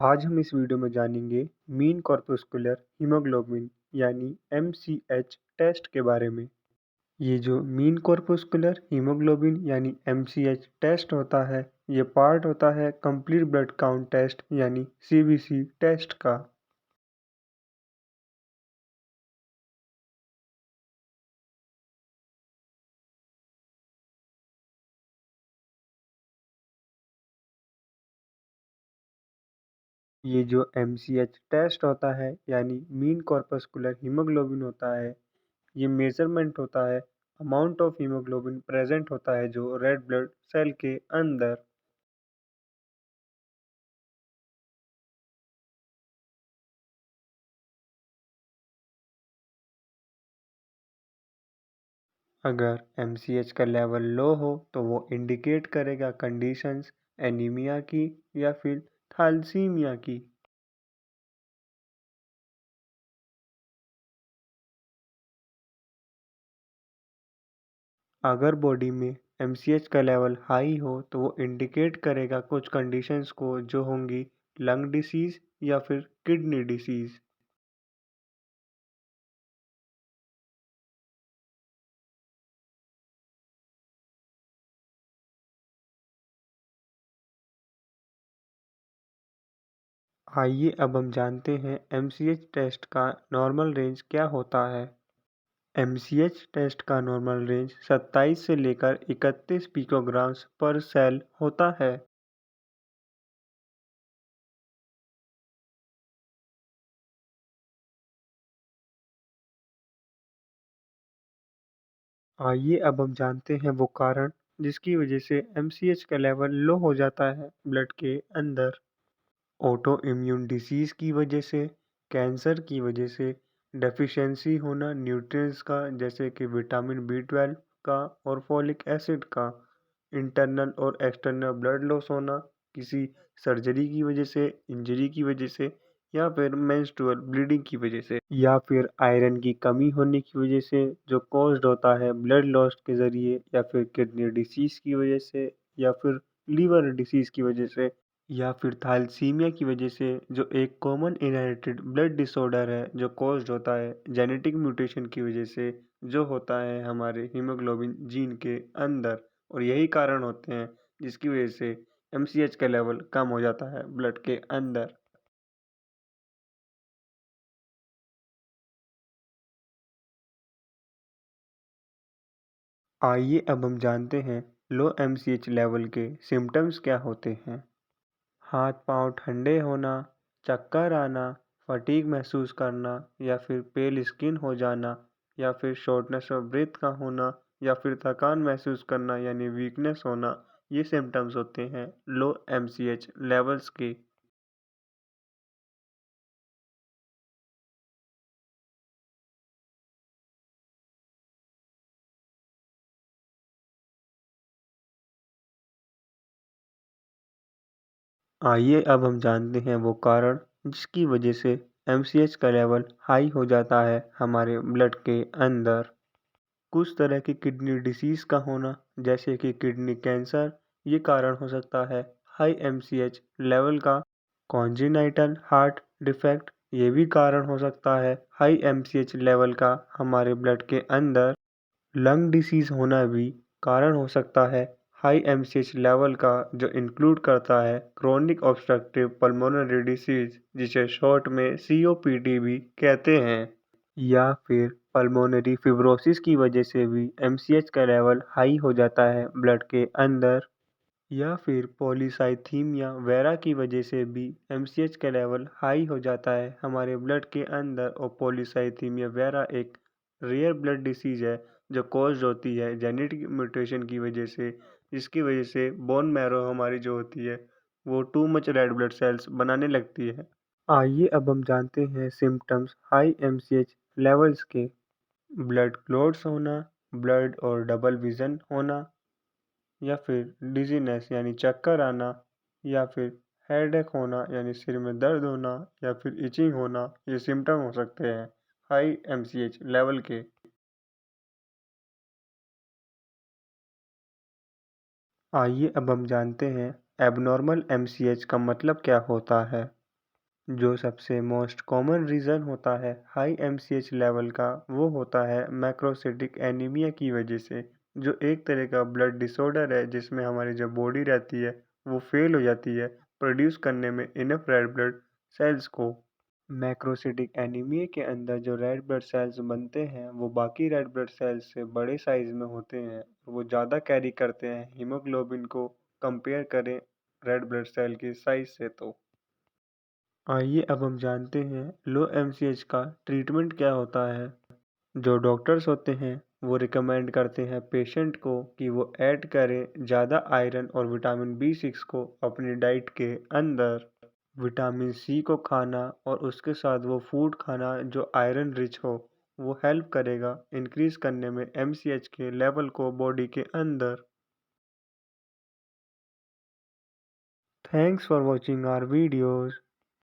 आज हम इस वीडियो में जानेंगे मीन कॉर्पस्कुलर हीमोग्लोबिन यानी एमसीएच टेस्ट के बारे में। ये जो मीन कॉर्पस्कुलर हीमोग्लोबिन यानी एमसीएच टेस्ट होता है, ये पार्ट होता है कंप्लीट ब्लड काउंट टेस्ट यानी सीबीसी टेस्ट का। ये जो एमसीएच टेस्ट होता है यानी मीन कॉर्पस्कुलर हीमोग्लोबिन होता है, ये मेजरमेंट होता है अमाउंट ऑफ हीमोग्लोबिन प्रेजेंट होता है जो रेड ब्लड सेल के अंदर। अगर एमसीएच का लेवल लो हो तो वो इंडिकेट करेगा कंडीशंस एनीमिया की या फिर थैलेसीमिया की। अगर बॉडी में एमसीएच का लेवल हाई हो तो वो इंडिकेट करेगा कुछ कंडीशंस को जो होंगी लंग डिसीज या फिर किडनी डिसीज। आइए अब हम जानते हैं एमसीएच टेस्ट का नॉर्मल रेंज क्या होता है। एमसीएच टेस्ट का नॉर्मल रेंज 27 से लेकर 31 पिकोग्राम्स पर सेल होता है। आइए अब हम जानते हैं वो कारण जिसकी वजह से एमसीएच का लेवल लो हो जाता है ब्लड के अंदर। ऑटो इम्यून डिसीज की वजह से, कैंसर की वजह से, डेफिशिएंसी होना न्यूट्रिएंट्स का जैसे कि विटामिन बी 12 का और फोलिक एसिड का, इंटरनल और एक्सटर्नल ब्लड लॉस होना, किसी सर्जरी की वजह से, इंजरी की वजह से या फिर मेंस्ट्रुअल ब्लीडिंग की वजह से या फिर आयरन की कमी होने की वजह से जो कॉज्ड होता है ब्लड लॉस के ज़रिए या फिर किडनी डिसीज़ की वजह से या फिर लीवर डिसीज़ की वजह से या फिर थैलेसीमिया की वजह से जो एक कॉमन इनहेरिटेड ब्लड डिसऑर्डर है जो कॉज्ड होता है जेनेटिक म्यूटेशन की वजह से जो होता है हमारे हीमोग्लोबिन जीन के अंदर। और यही कारण होते हैं जिसकी वजह से एमसीएच का लेवल कम हो जाता है ब्लड के अंदर। आइए अब हम जानते हैं लो एमसीएच लेवल के सिम्टम्स क्या होते हैं। हाथ पांव ठंडे होना, चक्कर आना, फटीग महसूस करना या फिर पेल स्किन हो जाना या फिर शॉर्टनेस ऑफ ब्रेथ का होना या फिर थकान महसूस करना यानी वीकनेस होना, ये सिम्टम्स होते हैं लो एमसीएच लेवल्स के। आइए अब हम जानते हैं वो कारण जिसकी वजह से एमसीएच का लेवल हाई हो जाता है हमारे ब्लड के अंदर। कुछ तरह की किडनी डिसीज़ का होना जैसे कि किडनी कैंसर, ये कारण हो सकता है हाई एमसीएच लेवल का। कॉन्जेनाइटल हार्ट डिफेक्ट, ये भी कारण हो सकता है हाई एमसीएच लेवल का हमारे ब्लड के अंदर। लंग डिसीज़ होना भी कारण हो सकता है हाई एमसीएच लेवल का जो इंक्लूड करता है क्रोनिक ऑब्स्ट्रक्टिव पल्मोनरी डिसीज़ जिसे शॉर्ट में सीओपीडी भी कहते हैं। या फिर पल्मोनरी फिब्रोसिस की वजह से भी एमसीएच का लेवल हाई हो जाता है ब्लड के अंदर। या फिर पॉलीसाइथीमिया वेरा की वजह से भी एमसीएच का लेवल हाई हो जाता है हमारे ब्लड के अंदर। और पॉलीसाइथीमिया वेरा एक रेयर ब्लड डिसीज है जो कॉज होती है जेनेटिक म्यूटेशन की वजह से, जिसकी वजह से बोन मैरो हमारी जो होती है वो too much red blood cells बनाने लगती है। आइए अब हम जानते हैं सिम्टम्स हाई एमसीएच लेवल्स के। ब्लड क्लॉट्स होना, ब्लड और डबल विज़न होना या फिर डिजीनेस यानी चक्कर आना या फिर हेडेक होना यानी सिर में दर्द होना या फिर इचिंग होना, ये सिम्टम हो सकते हैं हाई एमसीएच लेवल के। आइए अब हम जानते हैं एबनॉर्मल एमसीएच का मतलब क्या होता है। जो सबसे मोस्ट कॉमन रीज़न होता है हाई एमसीएच लेवल का, वो होता है मैक्रोसिटिक एनीमिया की वजह से, जो एक तरह का ब्लड डिसऑर्डर है जिसमें हमारी जो बॉडी रहती है वो फेल हो जाती है प्रोड्यूस करने में इनफ रेड ब्लड सेल्स को। मैक्रोसिटिक एनीमिया के अंदर जो रेड ब्लड सेल्स बनते हैं वो बाकी रेड ब्लड सेल्स से बड़े साइज में होते हैं, वो ज़्यादा कैरी करते हैं हीमोग्लोबिन को कंपेयर करें रेड ब्लड सेल के साइज से। तो आइए अब हम जानते हैं लो एमसीएच का ट्रीटमेंट क्या होता है। जो डॉक्टर्स होते हैं वो रिकमेंड करते हैं पेशेंट को कि वो ऐड करें ज़्यादा आयरन और विटामिन बी 6 को अपनी डाइट के अंदर। विटामिन सी को खाना और उसके साथ वो फूड खाना जो आयरन रिच हो, वो हेल्प करेगा इंक्रीज करने में एमसीएच के लेवल को बॉडी के अंदर। Thanks for watching our videos.